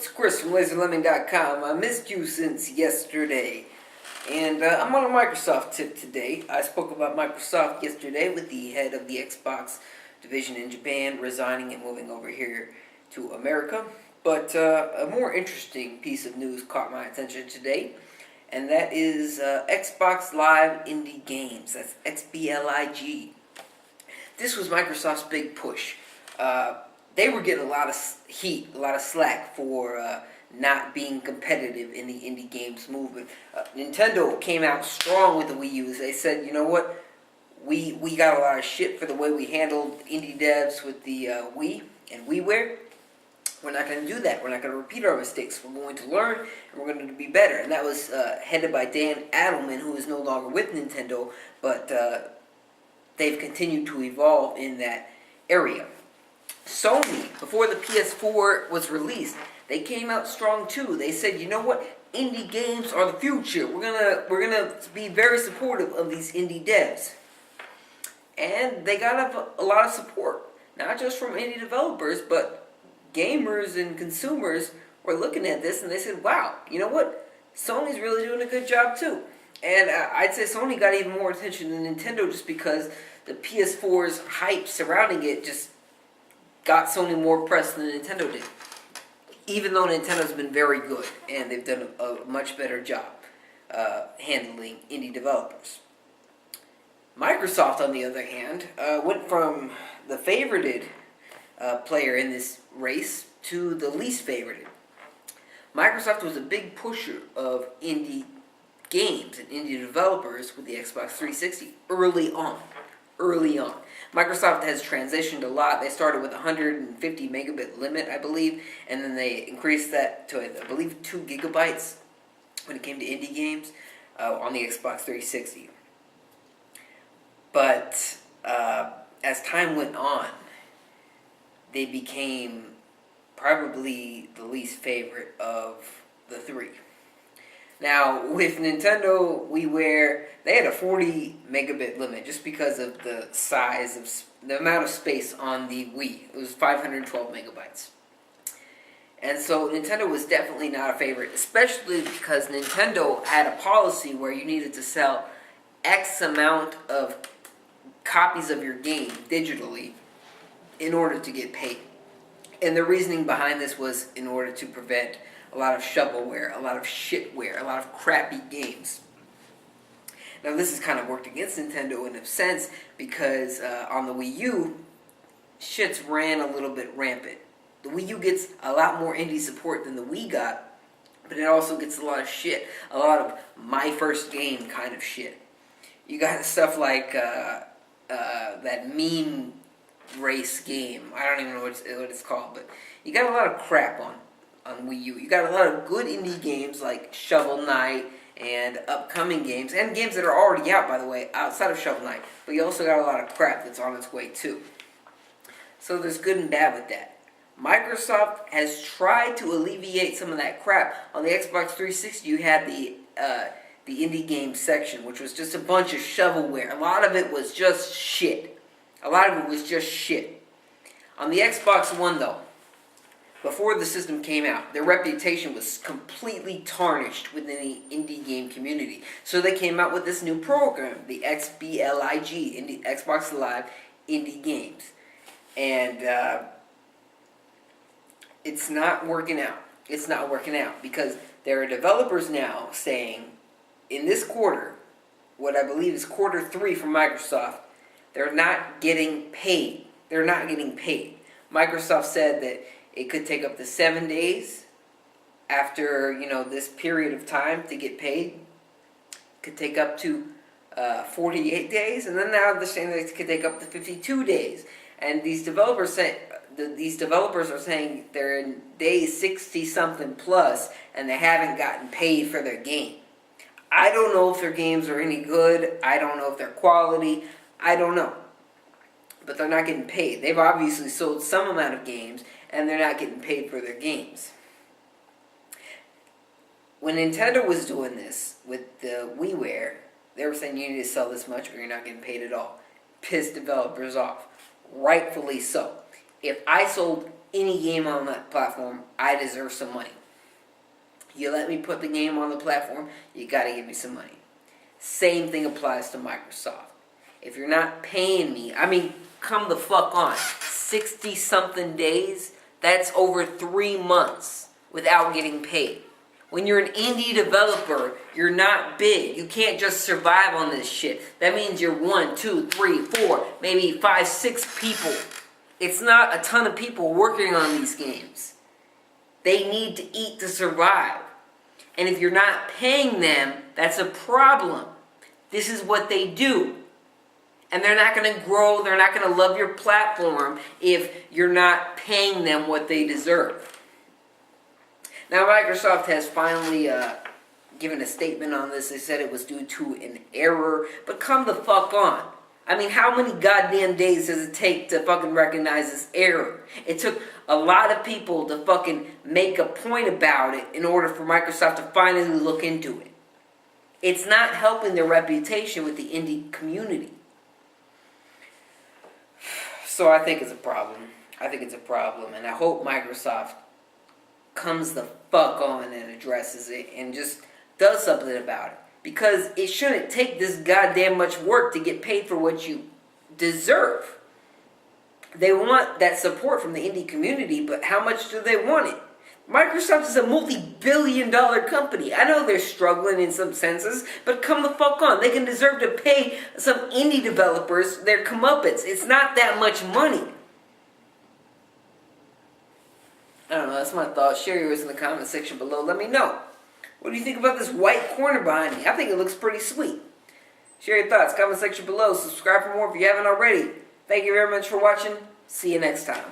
it's Chris from LaserLemon.com. I missed you since yesterday. And I'm on a Microsoft tip today. I spoke about Microsoft yesterday with the head of the Xbox division in Japan resigning and moving over here to America. But a more interesting piece of news caught my attention today, and that is Xbox Live Indie Games. That's XBLIG. This was Microsoft's big push. They were getting a lot of heat, a lot of slack for not being competitive in the indie games movement. Nintendo came out strong with the Wii U. They said, you know what, we got a lot of shit for the way we handled indie devs with the Wii and WiiWare. We're not going to do that. We're not going to repeat our mistakes. We're going to learn, and we're going to be better. And that was headed by Dan Adelman, who is no longer with Nintendo, but they've continued to evolve in that area. Sony, before the PS4 was released, they came out strong too. They said, you know what, indie games are the future. We're gonna be very supportive of these indie devs. And they got a lot of support, not just from indie developers, but gamers and consumers were looking at this and they said, wow, you know what, Sony's really doing a good job too. And I'd say Sony got even more attention than Nintendo just because the PS4's hype surrounding it just got Sony more press than Nintendo did. Even though Nintendo's been very good and they've done a much better job handling indie developers. Microsoft, on the other hand, went from the favorited player in this race to the least favorited. Microsoft was a big pusher of indie games and indie developers with the Xbox 360 early on. Microsoft has transitioned a lot. They started with 150 megabit limit, I believe, and then they increased that to, I believe, 2 gigabytes when it came to indie games on the Xbox 360. But as time went on, they became probably the least favorite of the three. Now, with Nintendo WiiWare, they had a 40 megabit limit just because of the size of the amount of space on the Wii. It was 512 megabytes. And so Nintendo was definitely not a favorite, especially because Nintendo had a policy where you needed to sell X amount of copies of your game digitally in order to get paid. And the reasoning behind this was in order to prevent a lot of shovelware, a lot of shitware, a lot of crappy games. Now this has kind of worked against Nintendo in a sense because on the Wii U, shits ran a little bit rampant. The Wii U gets a lot more indie support than the Wii got, but it also gets a lot of shit, a lot of my first game kind of shit. You got stuff like that meme race game. I don't even know what it's called, but you got a lot of crap on Wii U. You got a lot of good indie games like Shovel Knight and upcoming games, and games that are already out, by the way, outside of Shovel Knight. But you also got a lot of crap that's on its way too. So there's good and bad with that. Microsoft has tried to alleviate some of that crap. On the Xbox 360, you had the indie game section, which was just a bunch of shovelware. A lot of it was just shit. On the Xbox One, though, before the system came out, their reputation was completely tarnished within the indie game community. So they came out with this new program, the XBLIG, Xbox Live Indie Games. And it's not working out. It's not working out because there are developers now saying, in this quarter, what I believe is quarter 3 from Microsoft, they're not getting paid. They're not getting paid. Microsoft said that it could take up to 7 days after, this period of time to get paid. It could take up to 48 days, and then now they're saying that it could take up to 52 days. And these developers are saying they're in day 60-something plus, and they haven't gotten paid for their game. I don't know if their games are any good. I don't know if they're quality. I don't know. But they're not getting paid. They've obviously sold some amount of games, and they're not getting paid for their games. When Nintendo was doing this with the WiiWare, they were saying you need to sell this much or you're not getting paid at all. Pissed developers off. Rightfully so. If I sold any game on that platform, I deserve some money. You let me put the game on the platform, you gotta give me some money. Same thing applies to Microsoft. If you're not paying me, I mean, come the fuck on. 60 something days, that's over 3 months without getting paid. When you're an indie developer, you're not big. You can't just survive on this shit. That means you're 1, 2, 3, 4, maybe 5, 6 people. It's not a ton of people working on these games. They need to eat to survive. And if you're not paying them, that's a problem. This is what they do. And they're not going to grow, they're not going to love your platform if you're not paying them what they deserve. Now, Microsoft has finally given a statement on this. They said it was due to an error. But come the fuck on. I mean, how many goddamn days does it take to fucking recognize this error? It took a lot of people to fucking make a point about it in order for Microsoft to finally look into it. It's not helping their reputation with the indie community. So I think it's a problem. I think it's a problem. And I hope Microsoft comes the fuck on and addresses it and just does something about it. Because it shouldn't take this goddamn much work to get paid for what you deserve. They want that support from the indie community, but how much do they want it? Microsoft is a multi-billion-dollar company. I know they're struggling in some senses, but come the fuck on. They can deserve to pay some indie developers their comeuppance. It's not that much money. I don't know, that's my thoughts. Share yours in the comment section below. Let me know. What do you think about this white corner behind me? I think it looks pretty sweet. Share your thoughts, comment section below. Subscribe for more if you haven't already. Thank you very much for watching. See you next time.